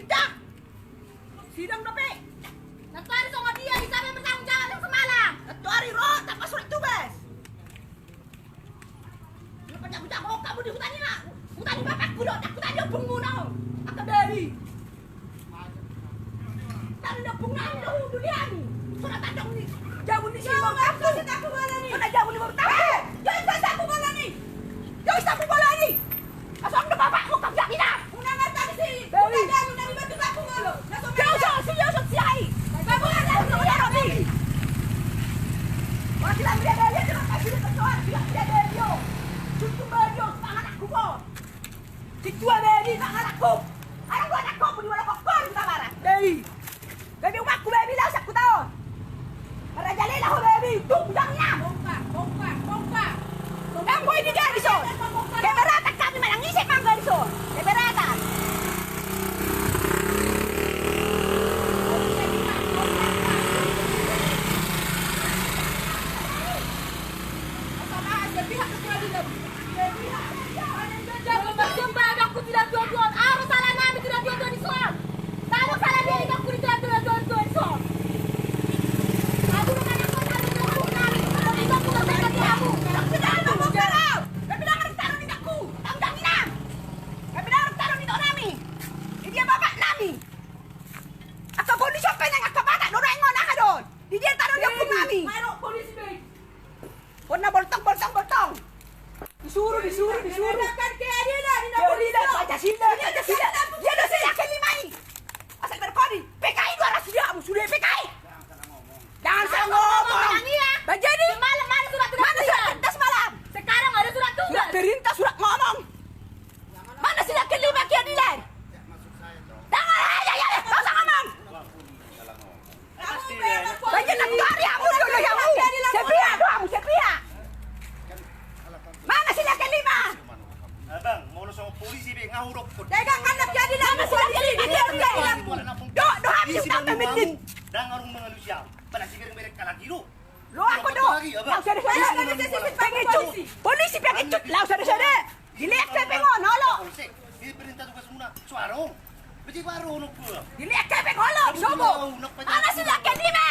sidang. Sidang dapat. Satu hari sama dia, siapa yang bertanggung jawab yang semalam? Satu hari roh, tanpa surat tugas. Lu pecah-pecah kok kamu di hutan ini, hutan bapakku dong, aku tadi opungmu dong. Aku dari. Tadi opungmu dong, duniamu. Sudah tandang nih, jauh di sini. Aku mana nih? Sudah jauh di bawah tangan. Jangan aku bola nih. Jangan aku bola nih. Asal udah bapakmu kamu tak minat. Unang tadi sih. Udah jalan dari batu aku malu. Jauh si ai. Kamu ada Robi. Wah, bilang dia jangan kasih dia persoalan. Bilang dia. Cucu beliau tangan aku kok. Cucu baby tangan aku. Orang gua anak kau di mana kok kita marah. Baby umakku baby lah aku tahu. Raja Lela ho baby. Tunggangnya. Bongkar. Kamu ini dia di son. Keberatan kami malang isip mangga di son. Keberatan. Aku tidak dua-duaan. Apa salah kami tidak dua-duaan di son? Kamu salah dia aku tidak dua-duaan di son. Kamu dengan aku kami. Itu aku berdekat di kamu. Sudah mau kau. Kami dah taruh di aku. Tanggang inang. Kami dah taruh di nami. Di dia bapak nami. Aku polisi siapa yang aku batak dorang ngon aku don. Di dia taruh di aku nami. Maro polisi baik. Pernah boltong. Disuruh. Kan kayak dia dah di dapur Pancasila. Dia dah silakan limai. Asal berkoni. PKI gua harus dia sudah PKI. Jangan salah ngomong. Bajani. Semalam mana surat tugas? Mana surat tugas malam? Sekarang ada surat tugas. Surat perintah surat ngomong. Mana silakan lima keadilan? Jangan ya. Kau usah ngomong. Bajani aku hari kamu dulu yang sepia. Mana silakan lima? Abang, mau sama polisi be ngahurok ko. Jangan kanap jadi lama sudah jadi dia hilang. Do habis sampai menit. Dan ngarung manusia. Pada sigering mereka lagi lu. Lo aku do. Lau sada pengecut. Polisi pengecut. Lau sada. Dilihat saya pengon holo. Di perintah tugas muna suarong. Beci baru nuk. Dilihat saya pengholo. Sobo. Mana silakan lima?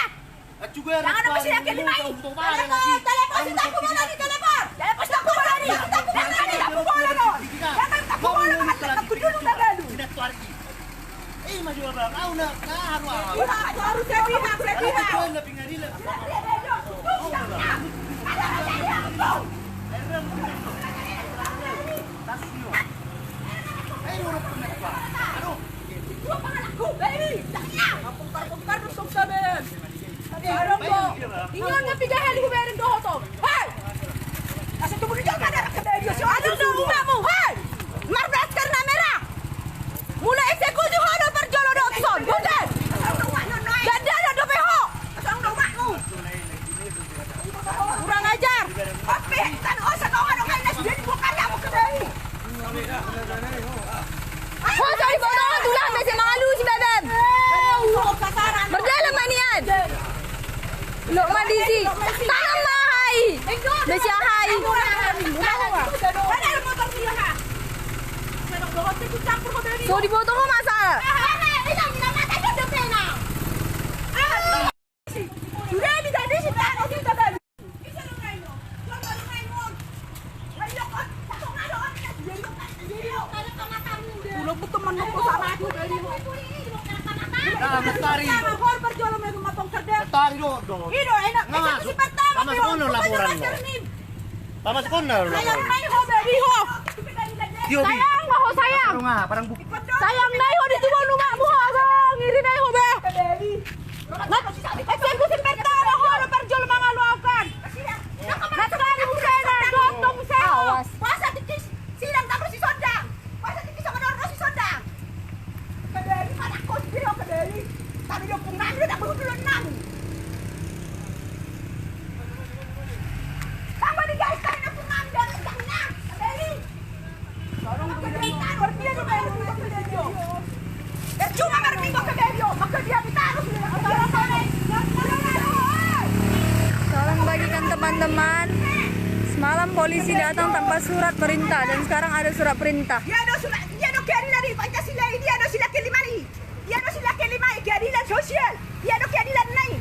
Juga jangan ada silakan lima. Telepon si taku bola ni telepon. Telepon taku bola ni. Jangan taku bola don. Jangan taku bola makan aku dulu dah gaduh. Tidak tu lagi. Maju abang. Kau nak haru. Harus saya pihak. Kau nak pingarilah. Ada saya aku. Urut kenapa? Aduh. Dua panganku, baby. Jangan. Bongkar rusuk saben. Barang ko. Ingat nga pigahan ko meron do to. Hey! Kasi tumuloy ka na ka medio. So ano do mo? Hey! Marbras karena merah. Mula eksekusi hono perjolo dokson. Bukan. Ganda na do peho. Asang do makmu. Kurang ajar. Oke, tan osa ko ano kay nas din bukan kamu ke dari. Ho sorry bodoh tulang masih malu si bebem. Berdalam manian. Lokman dizi. Tangan mahai. Mesti hai. Mana motor dia ha? So dipotong ko masalah. Sudah ditadi si Tano kita tadi. Ulo po teman ko sama aku dari. Matari. Hor berjualan mereka matong cerdas. Matari do. Ido enak. Si pertama. Tama kono laporan mo. Tama kono Sayang laporan. nai ho baby ho. Sayang ho sayang. Ano nga, parang bukit. Sayang nai ho di tuwa rumah mo ho bang. Iri nai ho ba. Baby. Eksekusi pertama ho berjualan mga luakan. Nasaan mo sa na dotong sa. Awas. Pasa tikis silang tapos si Sondang. Pasa tikis sama Norno si Sondang. Kadali mana ko dia kadali. Tapi dia pungan dia tak belum nang. Sama di guys kan aku ngambil tengahnya. Kadali. Tolong berita berdia di mana video. Cuma berminggu ke video, maka dia ditaruh di Tolong bagikan teman-teman. Semalam polisi datang tanpa surat perintah dan sekarang ada surat perintah. Dia ada surat, dia ada keadilan di Pancasila, dia ada sila kelima ni. Yan sila kelima keadilan sosial. Yan keadilan nai.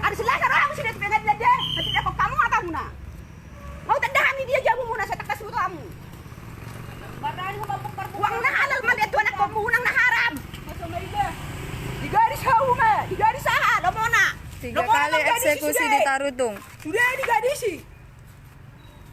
Ada sila sarang sila pengadilan deh. Nanti dia kok kamu atau muna. Mau tendahani dia jamu muna sa takas mo kamu. Uang na halal man ito anak ko munang naharam. Di garis hauma, di garis saha, lo muna. 3 kali eksekusi di Tarutung. Sudah di gadisi.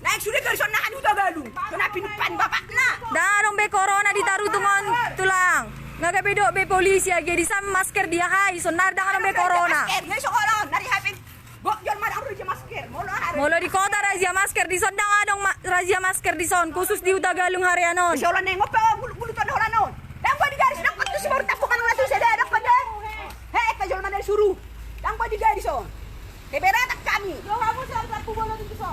Naik sudah garis nahan udah galung. Kenapa pinupan bapak na? Darong be corona di Tarutungon tulang. Nagabidok be polisi agi di sam masker dia hai sonar dangan be corona. Masker, ya sokolon, nari hapin. Gok jon madang ruji masker. Molo hari. Molo di kota razia masker di son dang adong razia masker di son khusus di Utagalung harianon. Sokolon nengok pa bulu ton holan non. Dang di garis nak tu sebab tapukan na tu seda dak pada. Hei, ka jol mandar suruh. Dang di garis on. Kebera tak kami. Yo kamu selalu aku bola di so.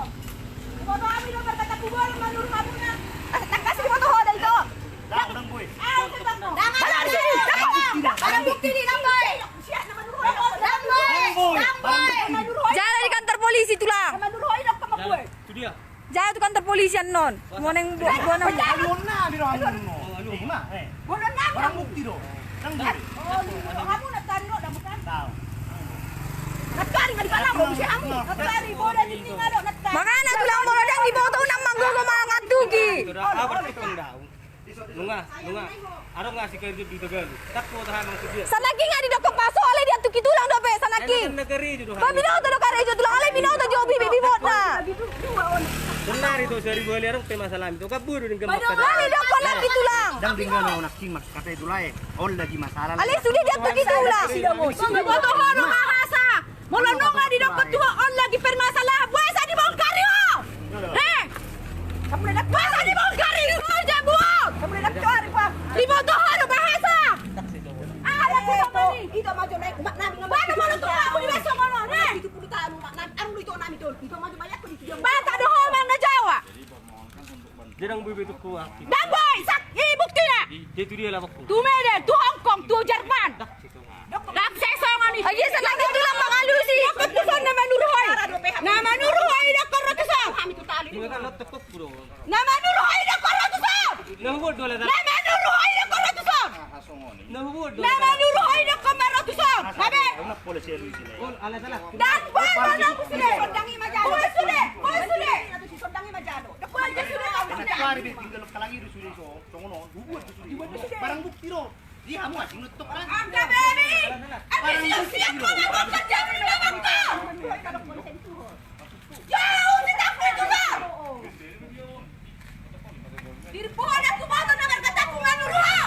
Bola kami lo berkata aku bola menurut kamu na. Tak kasih foto holan itu. Dang boy. Ah, sebab no. Balang di sini. Barang bukti di Damboy. Siap nama nurul. Damboy. Jalan di kantor polisi tulang. Nama nurul ini kamu gue. Itu dia. Jalan di kantor polisian non. Moneng buana. Alun na biro alun no. Ima, Bola nama. barang bukti do. Dang boy. Oh, kamu nak tarik dah bukan? Tahu. Nakari nga di ka lang mo si Ami. Tarik bola di sini ada nak tarik. Makana tulang mo dang iboto nang manggogo mga tugi. Apa itong daw? Lunga. Araw nga si Kerjo dito gal. Takpo tahan ng kudya. Sanaki nga di dako paso ale di atu kitulang dope sanaki. Nagari dito. Ba binoto do karejo tulang ale binoto jobi baby bot na. Benar itu dari boleh arang tema salam itu kabur ning gamak kada. Ale dako lagi tulang. Dang tinggal no nakimak kate dulay. All lagi masalah. Ale sudi di atu kitulang. Boto horo bahasa. Mula nonga di dapat dua on lagi permasalah. Buasa di bongkari oh. Heh. Kamu na Buasa di bongkari aja buat. Kamu na nakari pa. Di boto horo bahasa. Ala ko ito. Ito maju naik umat namin nga. Bano mo nung tuwa ako di beso mo no. Heh. Ito puluh tahun umat namin. Anong luto namin doon? Ito maju mayak ko dito. Bata do homan na Jawa. Dirang bubi itu kuah. Damboy, sak ibukti na. Itu dia lah waktu. Tu Mede, tu Hong Kong, tu Jerman. Dak sesongan ni. Agi sanaki tulang mangalusi. Keputusan nama Nurhoy. Nama Nurhoy dak koratusan. Kami tu tali. Ini kan letak kok bro. Nama Nurhoy dak koratusan. Nahubod dole dah. Nama Nurhoy dak koratusan. Nahubod dole. Nama Nurhoy dak koratusan. Nabe. Nak polisi lu sini. Oh, ala salah. Dan boy mana sudah. Sondangi majalo. Boy sudah. Ito si Sondangi majalo. Boy sudah. Nakwari tinggal kalagi du suri so. Songono, duwod du suri. Barang bukti do. Dia kamu asing nutup kan. Angka baby. Abi siap ko na mo kerja ni naman ka. Jauh tidak itu ka. Dirpohan aku boto na berkata ko nga Nurhoy.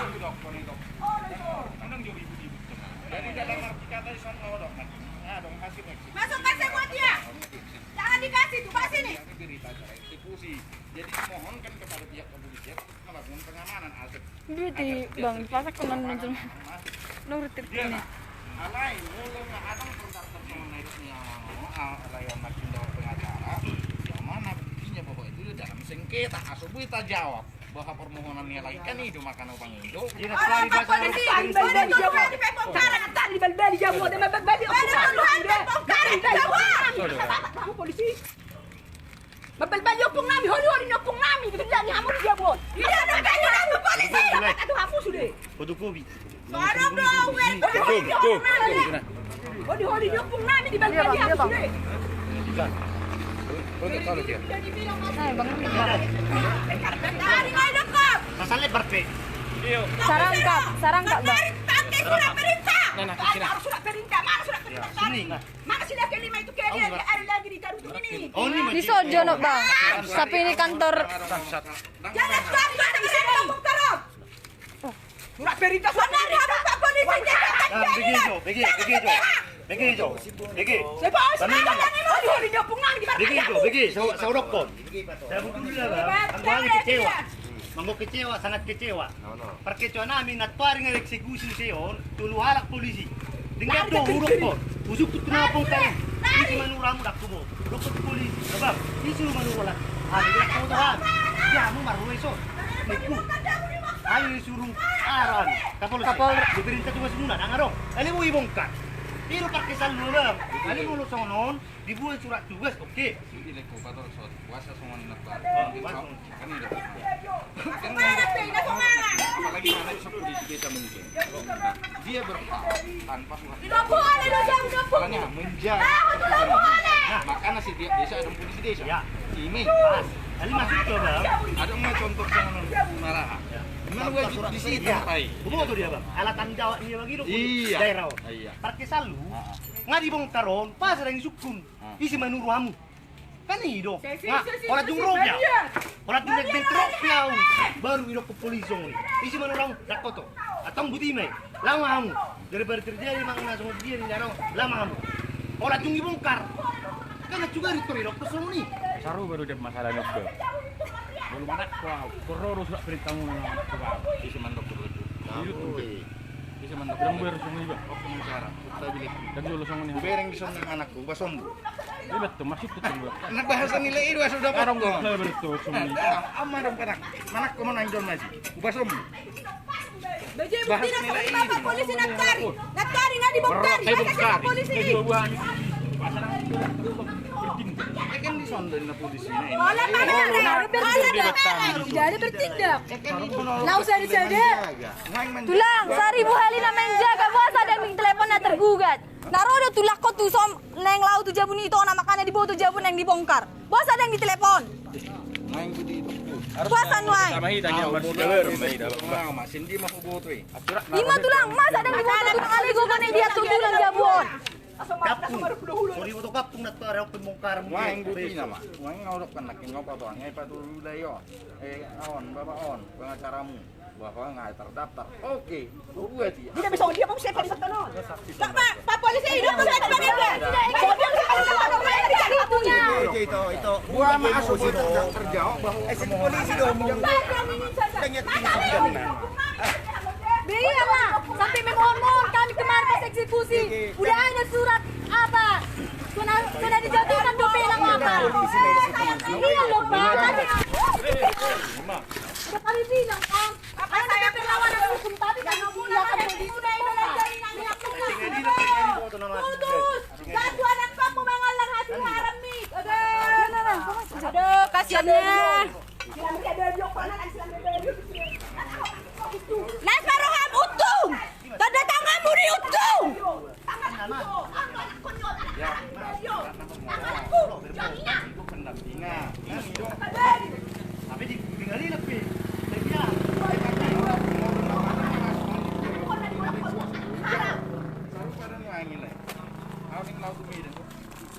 Masuk kasih buat dia. Jangan dikasih tuh kasih nih. Jadi mohonkan kepada pihak kepolisian melakukan pengamanan aset. Duti bang pasak ko nan nung nurut ini. Alai mulai ada pendaftar mengenai layan makin jawab pengacara yang mana buktinya bahwa itu dalam sengketa Asubita jawab bahwa permohonannya lagi kan itu makan upang itu. Orang polisi, polisi itu di pembongkaran. Tali bal-bali jamu. Ada bal-bali. Ada pembongkaran di Jawa. Kamu polisi. Bal-bali opong nami. Holi-holi ni opong nami. Kita bilang ni hamu dia buat. Dia ada kajian polisi. Aduh hamu sudah. Fotokopi. Sekarang dong, Holi-holi ni opong nami di bal-bali hamu sudah. Ay bang. Dari nggak dekat. Masalah berpe. Sarang kak bang. Pakai surat perintah. Harus surat perintah. Mana surat perintah tadi? Sini. Mana sila kelima itu kayaknya ada lagi di Tarutung ini. Oh ini Di Sojo no bang. Tapi ini kantor Jangan sekali ada bisa ngomong terus. Surat perintah Benar harus Pak Polisi jangan Begitu. Siapa? Holi-holi ni opong nami di bal-bali hamu. Saya urokon. Saya bukan dulu lah. Ang kecewa. Mambo kecewa, sangat kecewa. Perkecewa namin natwari nga eksekusi siyon, tuluhalak polisi. Tinggal do huruf ko. Usuk tu tunapong tayo. Isi manura mo dakto mo. Rukot polisi. Sabab, isi manura. Dia ko tahan. Dia mo maruhay so. Meku. Ayo suruh aran. Kapol. Diperintah tugas muna nang arong. Ali mo ibongkar. Pero parkesan lu lang. Ali mo sonon, dibuat surat tugas, oke. Ini kupator kuasa semua nakbar. Oh, Kan udah. Kemana sih? Nggak kemana? apalagi mana di desa mungkin. Nah, dia berhak tanpa surat. Tidak boleh dong jam 20. Makanya menjaga. Tidak boleh. Nah, makanya si desa ada polisi desa. Ya. Ini Pas. Kali masuk ke bang. ada nggak contoh sama marah? Gimana wajib di situ Iya. sampai? Bukan tuh dia bang. Alat tanggung jawab dia begitu. Iya. Daerah. Iya. Parkir selalu. Nggak dibongkaron. Pas ada yang sukun. Isi menurut kamu. Kan hidup. Nah, orang jumroh ya. Orang jumroh bentrok ya. Baru hidup ke polisi ini. Isi menurut kamu. Tak kotor. Atau budi me. Lama kamu. Daripada terjadi makna sama dia di daerah. Lama kamu. Orang jumroh dibongkar. Karena juga itu hidup ke semua nih. Saru baru dia masalah dokter. Belum anak kau, kororo sudah perintah mau Isi mandok dulu. Bisa mantap. Yang ber semua juga. Oke, cara. Saya bilang. Dan dulu semua nih. Bereng di sana anakku, basombu. Ini betul masuk tuh tunggu. Nah bahasa nilai itu sudah Karang potong. saya betul semua ini. Amma dong kanak. Manak ko man ang don maji. Basombu. Baju Bahas bukti nilai nak ini. polisi nak cari. Nak cari nggak dibongkari. Saya Masa sama polisi. Dua-duanya. Kan di sana na polisi na ini. Malah mana ada bertindak. Tidak ada bertindak. Nggak usah disadar. Tulang, 1000 hali na menjaga bos ada yang teleponnya tergugat. Narodo tulak ko tu som neng lau tu jabun itu na makanya di bawah tu jabun yang dibongkar. Bos ada yang ditelepon. Main ko dito. Puasan wai. Sama hita niya baru dalam mai dalam. Mas hindi makubuto eh. Lima tulang, mas ada yang dibongkar kali gue kone dia tutulan jabun. Kapung. Sorry mo to kapung na to araw pembongkar mo. Waing buti na ma. Waing ngorok kan nakin ngopo to. Ngay patuloy yo. Aon, babaon, pengacaramu. Bahwa nggak terdaftar. Oke, buat ya. Tidak bisa dia mau siapa di sana. Pak polisi hidup bisa dipanggil. Kalau dia bisa panggil dicari itunya. Itu. Gua masuk terjawab bahwa polisi dong. Iya lah, sampai memohon kami kemarin pas eksekusi. Udah ada surat apa? Sudah dijatuhkan dopelang apa? Iya loh Pak. Udah kami bilang Om, apa saya perlawanan hukum tapi kan iya kan putus. Satu anak kamu mengalang hati haram nih. Aduh, kasihannya. Nasaroham untung. Tanda tanganmu diuntung. Tapi ditinggalin lebih.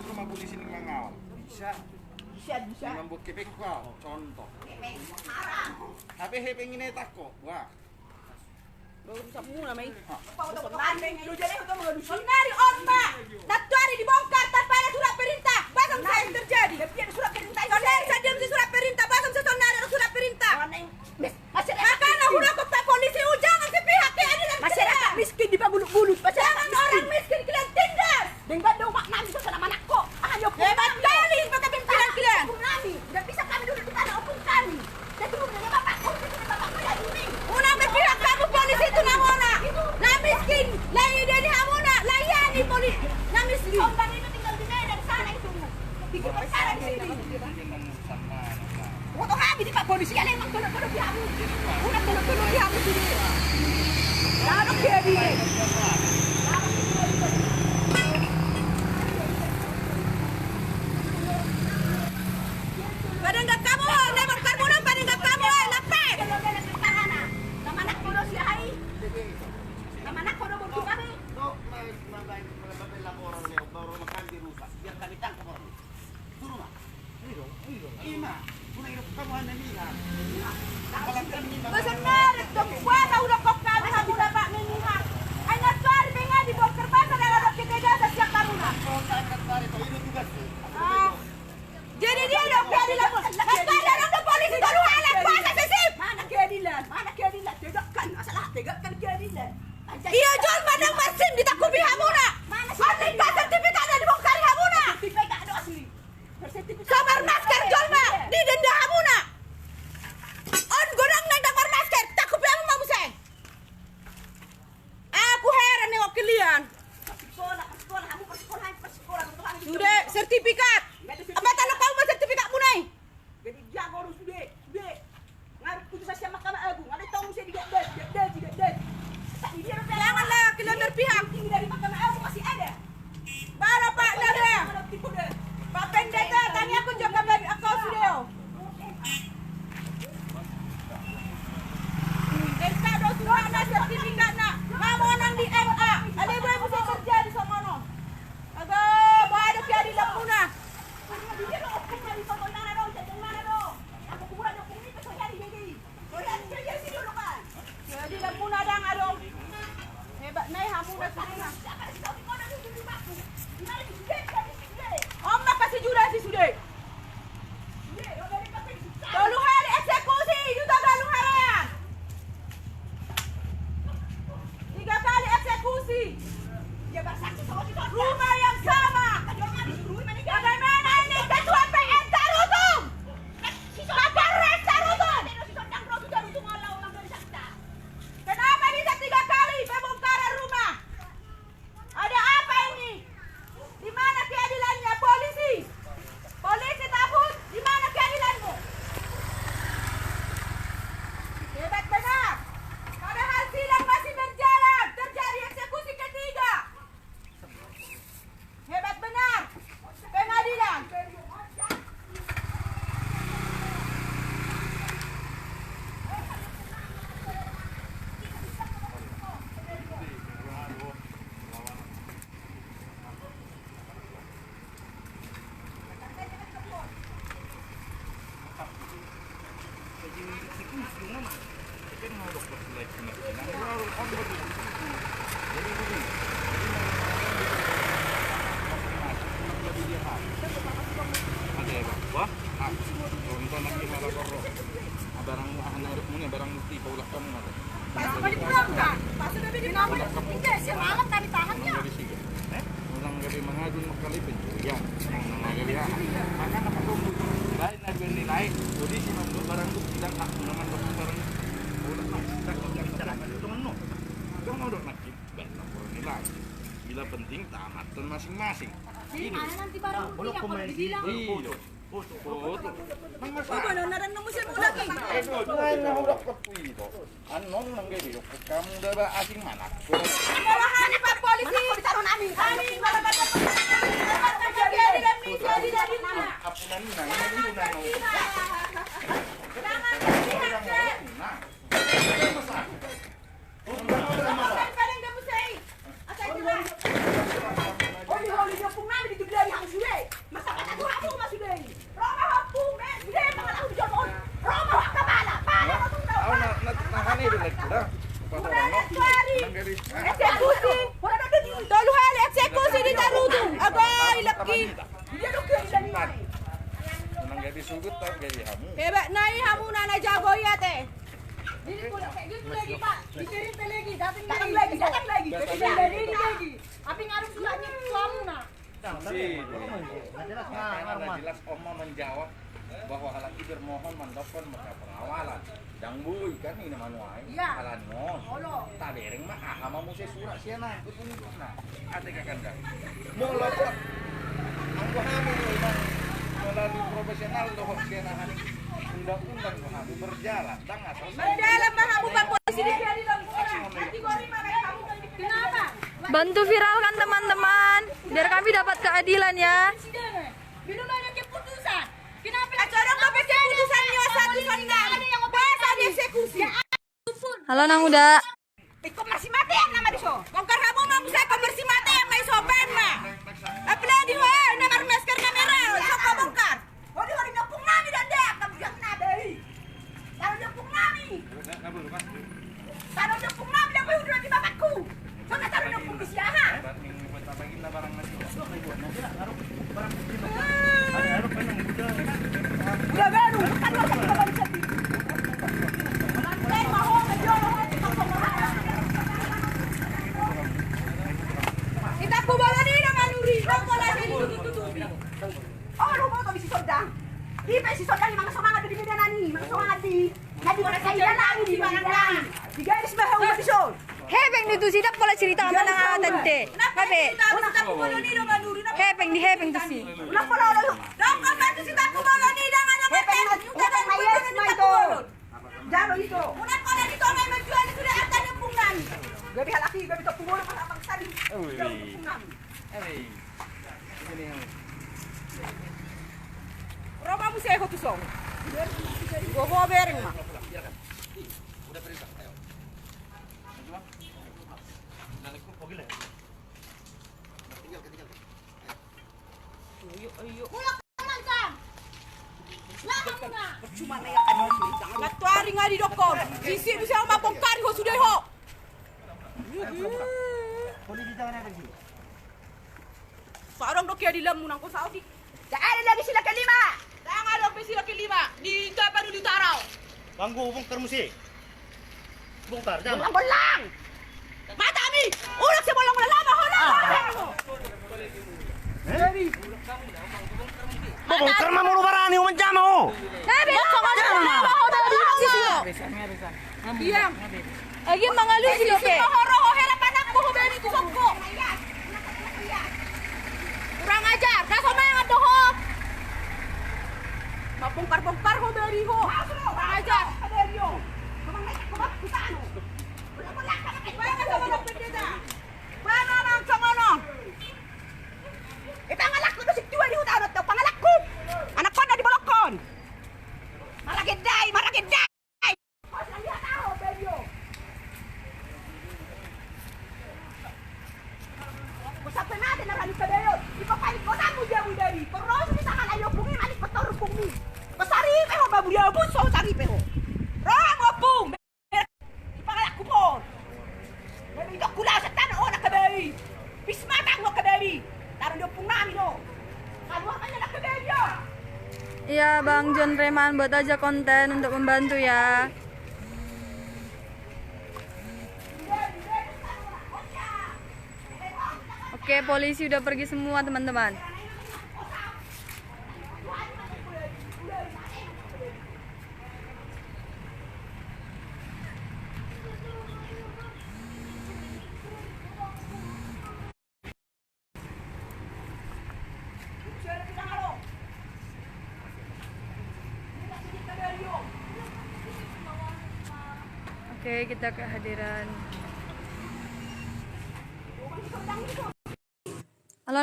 Saya polisi ini mengawal bisa membuat kepek contoh tapi pengen tak kok wah Sinari otak. Natari dibongkar tanpa ada surat perintah. Bahkan saya yang terjadi. Surat perintah. Saudara saya diam di surat perintah. Bahkan setonari ada surat perintah. Makanya udah kota polisi jangan sepihak keadilan masyarakat miskin di bulu-bulu. Jangan orang miskin kalian tindas. Dengan dong makna itu sama anakku. Ayo hebat kali pakai pimpinan kalian. Dan bisa kami duduk di tanah hukum kami. Jadi udah bapak kayak ini. Unang berpihak kamu polisi itu namona. Nah miskin, lain dari hamuna, layani polisi. Nah miskin. Korban itu tinggal di Medan sana itu. Bikin perkara di sini. Untuk kami di Pak polisi yang emang tolong pihakmu. Unang tolong pihakmu sini. Lalu dia di. Padanggap kamu, nemok karmuna, padanggap kamu, lapay. Nama anak kono si Hai. Nama anak kono burdu kami. Besenar, kuasa udah kok kami habis dapat melihat. Aina tuar benga di bongkar pasar yang ada kita jasa siap karuna. Jadi dia udah keadilan. Sekarang ada polisi baru alat kuasa sesip. Mana keadilan? Mana keadilan? Tegakkan masalah, tegakkan keadilan. Iya jual padang masin ditakubi hamuna. Aslikan sertifikatnya dibongkari hamuna. Sertifikat ada asli. Sabar masker jual ma di denda hamuna. On godang nang dapat masker takubi hamu mau museng. Aku heran nengok kalian. Sekolah kamu sekolah sudah sertifikat. Apa tanah kamu sertifikatmu nih? Jadi jago sudah. Ngarep putusan Mahkamah Agung. Ada tahu saya di dieksekusi nama. Kan mau dokter selek kemungkinan baru kan betul. Jadi begini. Lebih dia ada ya, wah, contoh nanti malah koro. Barang anak punya barang bukti paulah kamu ada. Pas di pulang enggak? Pas sudah bikin nama. Enggak, si malam tadi tangannya. Dari sini. Orang gabi mengadun kali pencurian, orang gabi maka apa kamu lain ada nilai, jadi si mandor barang bukti dan hak nama barang udah kita Cara itu menu. kamu mau dok nakib, benar nilai. Bila penting tamatkan masing-masing. Jadi mana nanti barang bukti Belum yang komen boleh di dibilang. Iya. Foto. Mana naran musim mo lagi. Lain na udah kepuito. Anon nang gabi kamu udah ba asing mana? Malahan ni Pak Polisi. Ditaruh namin. Kami malaman na jadi kami jadi mana. Apunan nang ini nang. Jangan lihat. Nah. Kadang kamu say. Asal dua. Oli dia pun namin dito dari hang suwe. Masa kata tuh aku masih dari. Roma hapung men. Dia mengalah di jodoh. Roma kabala. Para ko tong tawo. Nakani ulit ko dah. Eksekusi. Wala na din. Dolo hali eksekusi di tarudo. Agay laki. Dia do kaya dali. Nang gabi sugut ta gabi hamu. Kaya nai hamu na jago ya teh. Dili ko kayak gitu lagi, Pak. Dikirim teh lagi, datang Datang lagi. lagi. Ini lagi. Tapi ngaruh suratnya suamu nah. Nah, jelas Oma menjawab bahwa hal itu bermohon mendapatkan mereka pengawalan. Yang bui kan ini manuai. Iya. Halan mon. Olo. Tak dereng mah ama muse surat siana kutunjuk nah. Ate kakanda. Mula kok anggo hamil memang melalui profesional doh siana hari undang-undang kami berjalan tengah selesai. Berjalan mah hamu Pak Polisi di kiri dong. Kategori mah kayak kamu. Kenapa? Bantu viralkan teman-teman, biar kami dapat keadilan ya. Belum ada keputusan. Kenapa? Acara dapat keputusannya satu sandang. Bahasa dieksekusi. Halo Nang Uda. Ikut masih mati yang nama diso. Bongkar kamu mau saya bersih mati yang mai sopan mah. Apalagi wah nama masker kamera sok bongkar. Oh di hari nyepung nami dan dek kamu yang nabi. Kalau nyepung nami. Kalau nyepung nami dan udah di bapakku. Soalnya taruh nyepung di siaha. Udah baru kan lo kan bisa di. Lantai mau ngejolong aja kita kubawa ni naman uri. Nang wala sa ditututubi. Oh, rumah to si Sodang. Di pa si Sodang mga sumangad di media nani, mga sumangad di. Ngadi wala sa ila lang di barang lang. Di guys ba hawa di so. Hepeng dito sidap pala cerita ka na tante. Hape. Kita kubawa ni naman uri. Hepeng di hepeng to si. Ulang pala ulo. Dong ka ba si ta kubawa ni naman ang hepeng. Yung tanan mo ito. Jalo ito. Ulan pala dito may magjuan ni sudah atan yung pungan. Gabi halaki, gabi to pumulo pa sa pagsari. Roma mo siya ko song. Gogo bereng mah. Mulak naman ka. Lahat mo na. Cuma na yan ano siya. Natuari nga di doktor. Sisi mo siya mabongkar ko sudah ho. Parang dok ya dilamunan ko sa Saudi. Saan lagi sila kelima? Saan lagi sila kelima? Di Japan di Utara. Banggu bongkar musi. Bongkar jangan. Bolang. Mata mi. Urak sa bolang lama ho na. Bongkar mah mau barani uman mo. Nabi, ako ka na ako dari sisiyo. Diam. Agi mga lucio pe. Horo ho hela panak mo ho beri tusok ko. Kurang ajar. Kaso mga doho. Mabongkar-bongkar ho beri ho. Kurang ajar. Beri ho. Kumang may kumak kutano. Wala ka na kay. Wala ka na pwede. Paano nang sangono? Ipangalak ko to si Tuwa di hutanot daw pangalak ko. Anak ko na di balokon. Maragiday, maragiday. Mas lihat ako, Belio. Usapin natin na kalit sa Belio. Ipapahit ko na mo diya mo dari. Pero sa kalayo bungi malit patorong bungi. Pasaripe ho, babuya buso, saripe ho. teman-teman preman, buat aja konten untuk membantu ya. Oke, polisi udah pergi semua teman-teman. Oke, kita kehadiran. Halo.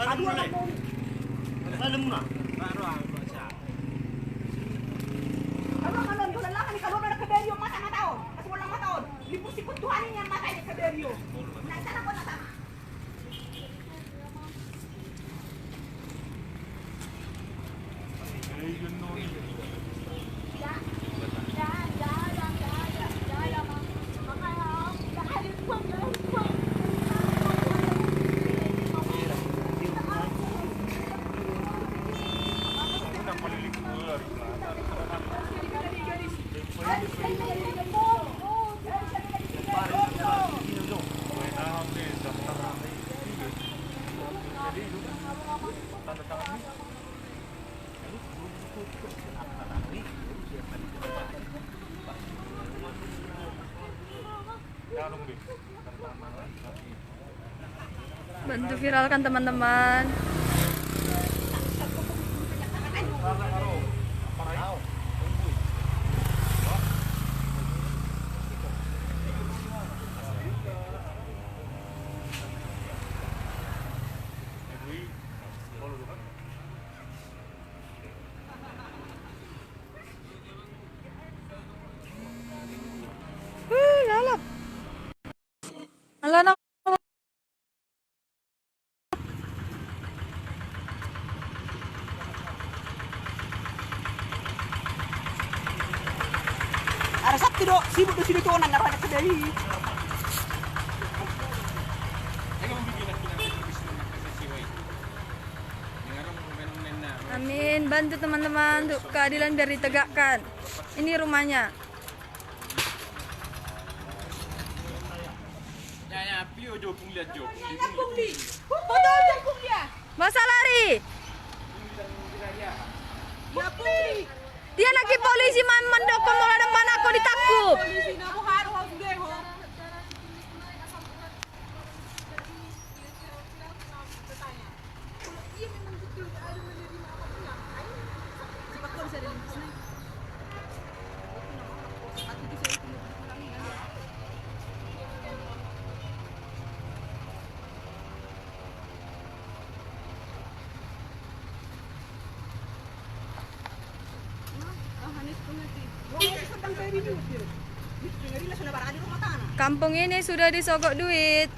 Alam mo na. Bantu viralkan teman-teman. Lalap. Halo, nak. Ada Sabtu dok, sibuk di sini tuh naruh anak kedai. Amin, bantu teman-teman untuk keadilan biar ditegakkan. Ini rumahnya. Ya, pio jo pung lihat jo. Betul jangkung dia. Masa lari? Ya pungli. Dia lagi polisi mendokong mulai depan aku ditakut. Polisi namu harus deho. Kampung ini sudah disogok duit.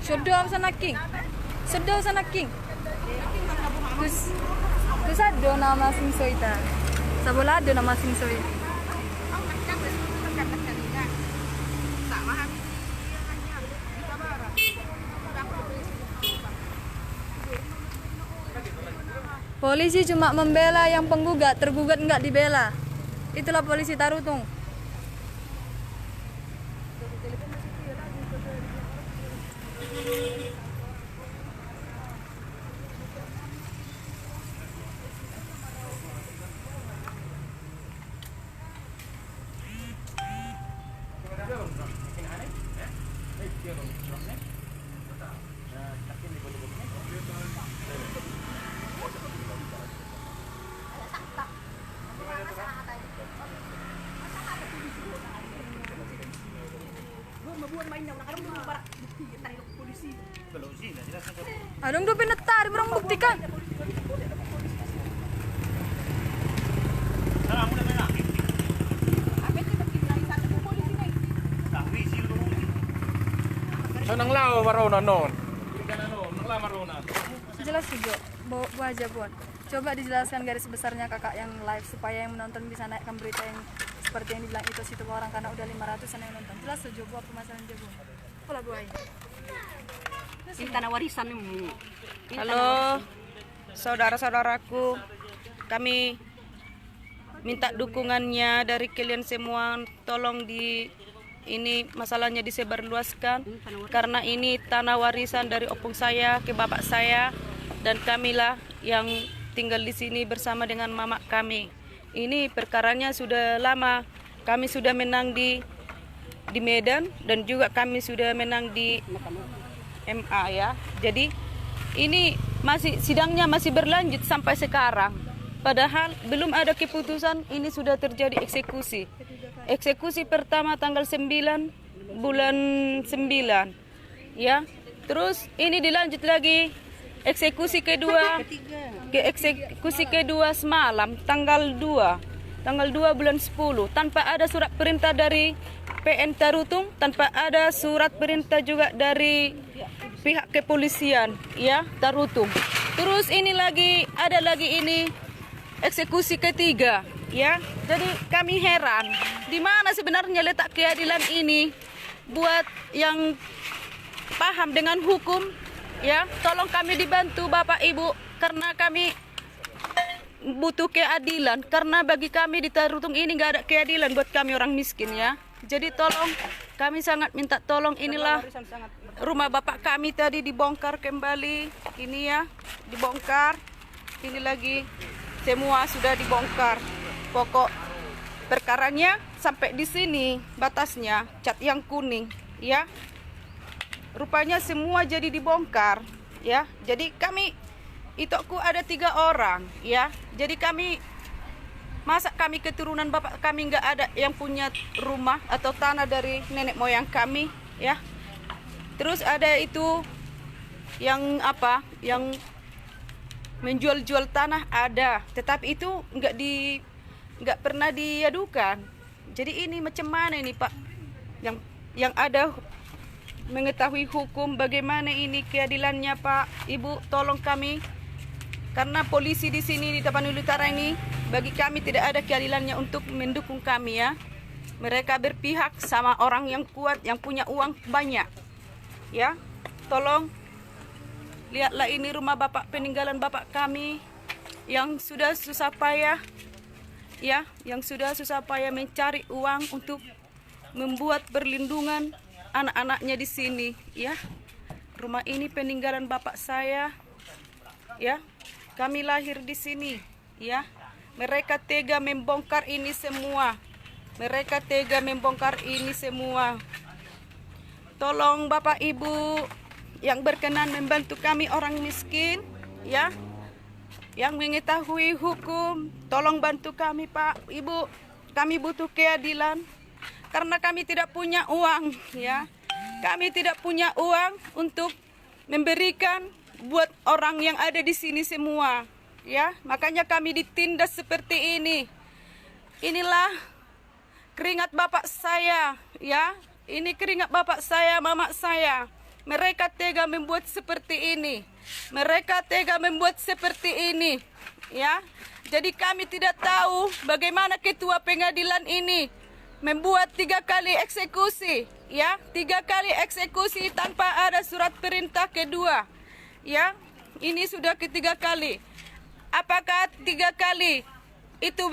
Sedap sana King. Sedap sana King. Terus ada nama singsoy ta. Sabola ada nama singsoy. Polisi cuma membela yang penggugat, tergugat nggak dibela. Itulah polisi Tarutung. Adong do pinatari berang buktikan. Nang lao marona non. Nang lao marona. Jelas juga, Bu aja buat. Coba dijelaskan garis besarnya kakak yang live supaya yang menonton bisa naikkan berita yang seperti yang dibilang itu situ orang karena udah 500-an yang nonton. Jelas saja Bu apa masalahnya Bu. Pola Bu ai. Ini tanah warisan nih. Halo, saudara-saudaraku, kami minta dukungannya dari kalian semua. Tolong ini masalahnya disebarluaskan karena ini tanah warisan dari opung saya ke bapak saya dan kamilah yang tinggal di sini bersama dengan mama kami. Ini perkaranya sudah lama. Kami sudah menang di Medan dan juga kami sudah menang di MA ya. Jadi ini sidangnya masih berlanjut sampai sekarang. Padahal belum ada keputusan, ini sudah terjadi eksekusi. Eksekusi pertama tanggal 9 bulan 9 ya. Terus ini dilanjut lagi eksekusi kedua. Eksekusi kedua semalam tanggal 2 bulan 10 tanpa ada surat perintah dari PN Tarutung, tanpa ada surat perintah juga dari pihak kepolisian ya Tarutung. Terus ini ada lagi ini eksekusi ketiga ya. Jadi kami heran di mana sebenarnya letak keadilan ini buat yang paham dengan hukum ya. Tolong kami dibantu Bapak Ibu karena kami butuh keadilan, karena bagi kami di Tarutung ini nggak ada keadilan buat kami orang miskin ya. Jadi tolong, kami sangat minta tolong. Inilah rumah bapak kami tadi dibongkar kembali, ini ya dibongkar, ini lagi semua sudah dibongkar. Pokok perkaranya sampai di sini batasnya cat yang kuning ya, rupanya semua jadi dibongkar ya. Jadi kami itokku ada 3 orang ya. Jadi masa kami keturunan bapak kami nggak ada yang punya rumah atau tanah dari nenek moyang kami ya. Terus ada itu yang yang menjual-jual tanah ada, tetapi itu nggak pernah diadukan. Jadi ini macam mana ini Pak? Yang ada mengetahui hukum, bagaimana ini keadilannya Pak? Ibu tolong kami. Karena polisi di sini di Tapanuli Utara ini bagi kami tidak ada keadilannya untuk mendukung kami ya. Mereka berpihak sama orang yang kuat, yang punya uang banyak. Ya, tolong lihatlah ini rumah bapak peninggalan bapak kami yang sudah susah payah ya, yang sudah susah payah mencari uang untuk membuat perlindungan anak-anaknya di sini ya. Rumah ini peninggalan bapak saya ya. Kami lahir di sini ya. Mereka tega membongkar ini semua. Mereka tega membongkar ini semua. Tolong Bapak Ibu yang berkenan membantu kami orang miskin ya, yang mengetahui hukum, tolong bantu kami Pak Ibu. Kami butuh keadilan karena kami tidak punya uang ya. Kami tidak punya uang untuk memberikan buat orang yang ada di sini semua ya. Makanya kami ditindas seperti ini. Inilah keringat bapak saya ya. Ini keringat bapak saya, mama saya. Mereka tega membuat seperti ini. Mereka tega membuat seperti ini ya. Jadi kami tidak tahu bagaimana ketua pengadilan ini membuat 3 kali eksekusi ya. 3 kali eksekusi tanpa ada surat perintah kedua ya. Ini sudah ketiga kali. Apakah 3 kali itu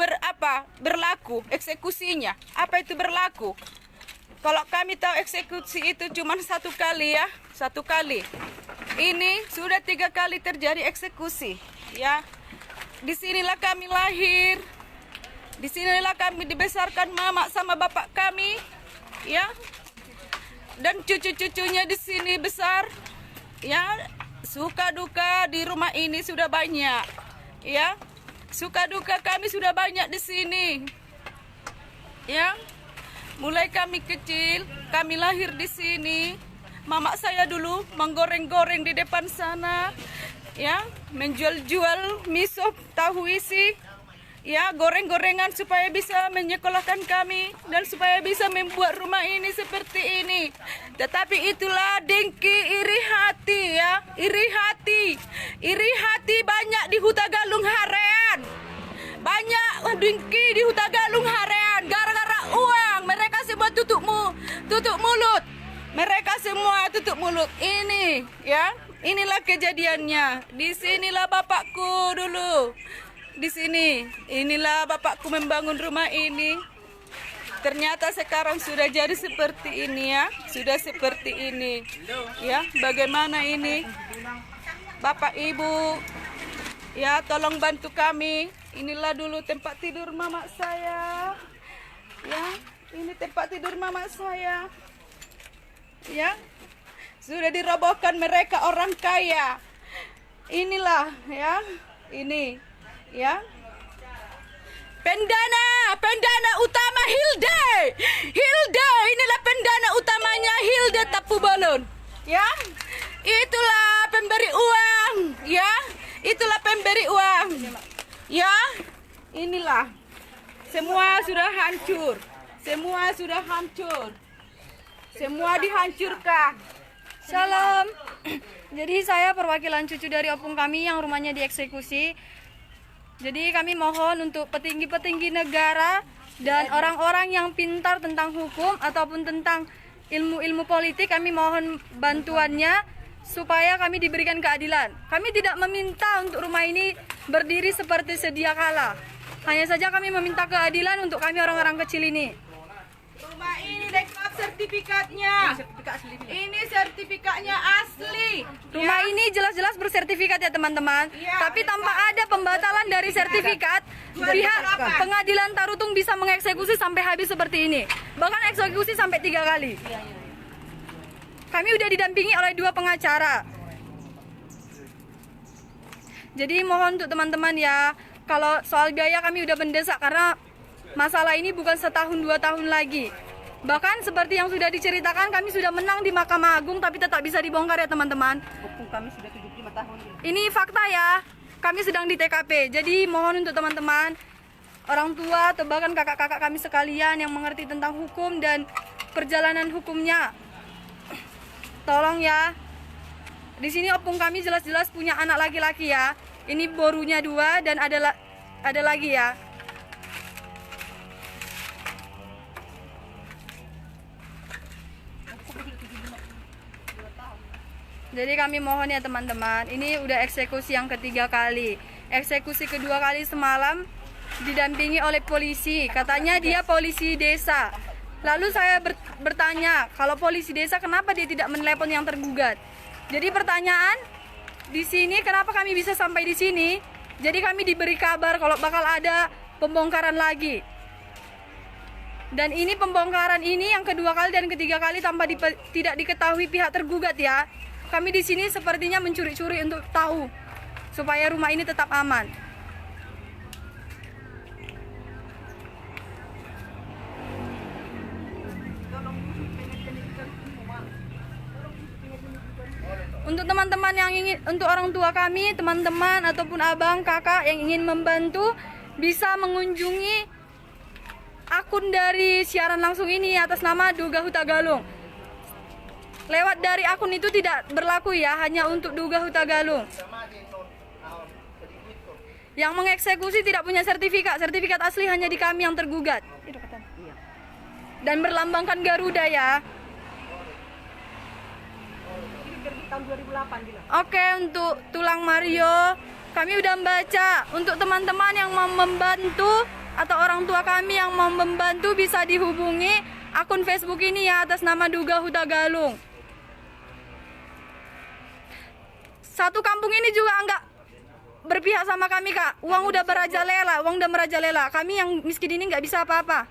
berlaku eksekusinya? Apa itu berlaku? Kalau kami tahu eksekusi itu cuma 1 kali ya, 1 kali. Ini sudah 3 kali terjadi eksekusi, ya. Disinilah kami lahir, disinilah kami dibesarkan mama sama bapak kami, ya. Dan cucu-cucunya di sini besar, ya. Suka duka di rumah ini sudah banyak, ya. Suka duka kami sudah banyak di sini, ya. Mulai kami kecil, kami lahir di sini. Mama saya dulu menggoreng-goreng di depan sana, ya, menjual-jual mie sop, tahu isi, ya, goreng-gorengan supaya bisa menyekolahkan kami dan supaya bisa membuat rumah ini seperti ini. Tetapi itulah dengki, iri hati, ya, iri hati banyak di Huta Galung Harean. Banyak dengki di Huta Galung Harean gara-gara uang. Mereka semua tutup mulut. Mereka semua tutup mulut. Ini, ya, inilah kejadiannya. Di sinilah bapakku dulu. Di sini, inilah bapakku membangun rumah ini. Ternyata sekarang sudah jadi seperti ini, ya. Sudah seperti ini. Ya, bagaimana ini? Bapak Ibu, ya, tolong bantu kami. Inilah dulu tempat tidur mama saya. Ya, ini tempat tidur mama saya. Ya, sudah dirobohkan, mereka orang kaya. Inilah, ya, ini, ya. Pendana utama Hilde, inilah pendana utamanya Hilde Tapubolon, ya. Itulah pemberi uang, ya. Itulah pemberi uang, ya. Inilah, semua sudah hancur, semua dihancurkan. Shalom. Jadi saya perwakilan cucu dari opung kami yang rumahnya dieksekusi. Jadi kami mohon untuk petinggi-petinggi negara dan orang-orang yang pintar tentang hukum ataupun tentang ilmu-ilmu politik, kami mohon bantuannya supaya kami diberikan keadilan. Kami tidak meminta untuk rumah ini berdiri seperti sedia kala. Hanya saja kami meminta keadilan untuk kami orang-orang kecil ini. Rumah ini lengkap sertifikatnya. Ini sertifikatnya asli. Rumah ini jelas-jelas bersertifikat ya teman-teman. Tapi tanpa ada pembatalan dari sertifikat, pihak pengadilan Tarutung bisa mengeksekusi sampai habis seperti ini. Bahkan eksekusi sampai 3 kali. Kami udah didampingi oleh 2 pengacara. Jadi mohon untuk teman-teman ya, kalau soal biaya kami udah mendesak karena masalah ini bukan 1-2 tahun lagi. Bahkan seperti yang sudah diceritakan, kami sudah menang di Mahkamah Agung tapi tetap bisa dibongkar ya teman-teman. Kami sudah 75 tahun. Ini fakta ya. Kami sedang di TKP. Jadi mohon untuk teman-teman, orang tua atau bahkan kakak-kakak kami sekalian yang mengerti tentang hukum dan perjalanan hukumnya, tolong ya. Di sini opung kami jelas-jelas punya anak laki-laki ya. Ini borunya 2 dan ada lagi ya. Jadi kami mohon ya teman-teman, ini udah eksekusi yang ketiga kali. Eksekusi kedua kali semalam didampingi oleh polisi. Katanya dia polisi desa. Lalu saya bertanya, kalau polisi desa kenapa dia tidak menelepon yang tergugat? Jadi pertanyaan di sini, kenapa kami bisa sampai di sini? Jadi kami diberi kabar kalau bakal ada pembongkaran lagi. Dan ini pembongkaran ini yang kedua kali dan ketiga kali tanpa tidak diketahui pihak tergugat ya. Kami di sini sepertinya mencuri-curi untuk tahu supaya rumah ini tetap aman. Untuk teman-teman yang ingin, untuk orang tua kami, teman-teman ataupun abang, kakak yang ingin membantu, bisa mengunjungi akun dari siaran langsung ini atas nama Duga Huta Galung. Lewat dari akun itu tidak berlaku ya, hanya untuk Duga Huta Galung. Yang mengeksekusi tidak punya sertifikat, sertifikat asli hanya di kami yang tergugat. Dan berlambangkan Garuda ya. Oke, untuk tulang Mario Kami udah membaca. Untuk teman-teman yang mau membantu atau orang tua kami yang mau membantu bisa dihubungi akun Facebook ini ya atas nama Duga Huta Galung. Satu kampung ini juga enggak berpihak sama kami, Kak. Uang udah merajalela. Kami yang miskin ini nggak bisa apa-apa.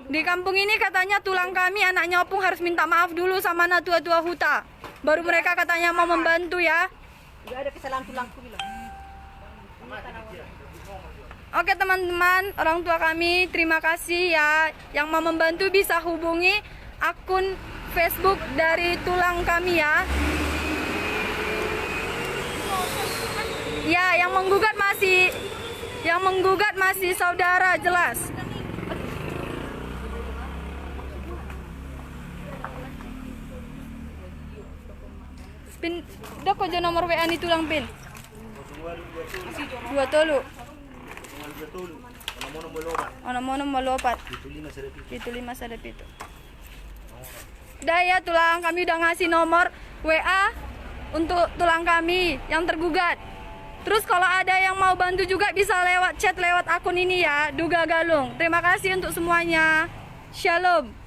Di kampung ini katanya tulang kami anaknya opung harus minta maaf dulu sama tua-tua huta. Baru mereka katanya mau membantu ya. Enggak ada kesalahan tulangku bilang. Oke teman-teman, orang tua kami terima kasih ya. Yang mau membantu bisa hubungi akun Facebook dari tulang kami ya. Ya, yang menggugat masih saudara jelas. Pin, udah kok jo nomor WA ni tulang pin. 2 tolu. Ono-ono melopat. Itu 5 sadap itu. Udah ya tulang, kami udah ngasih nomor WA untuk tulang kami yang tergugat. Terus kalau ada yang mau bantu juga bisa lewat chat lewat akun ini ya, Duga Galung. Terima kasih untuk semuanya. Shalom.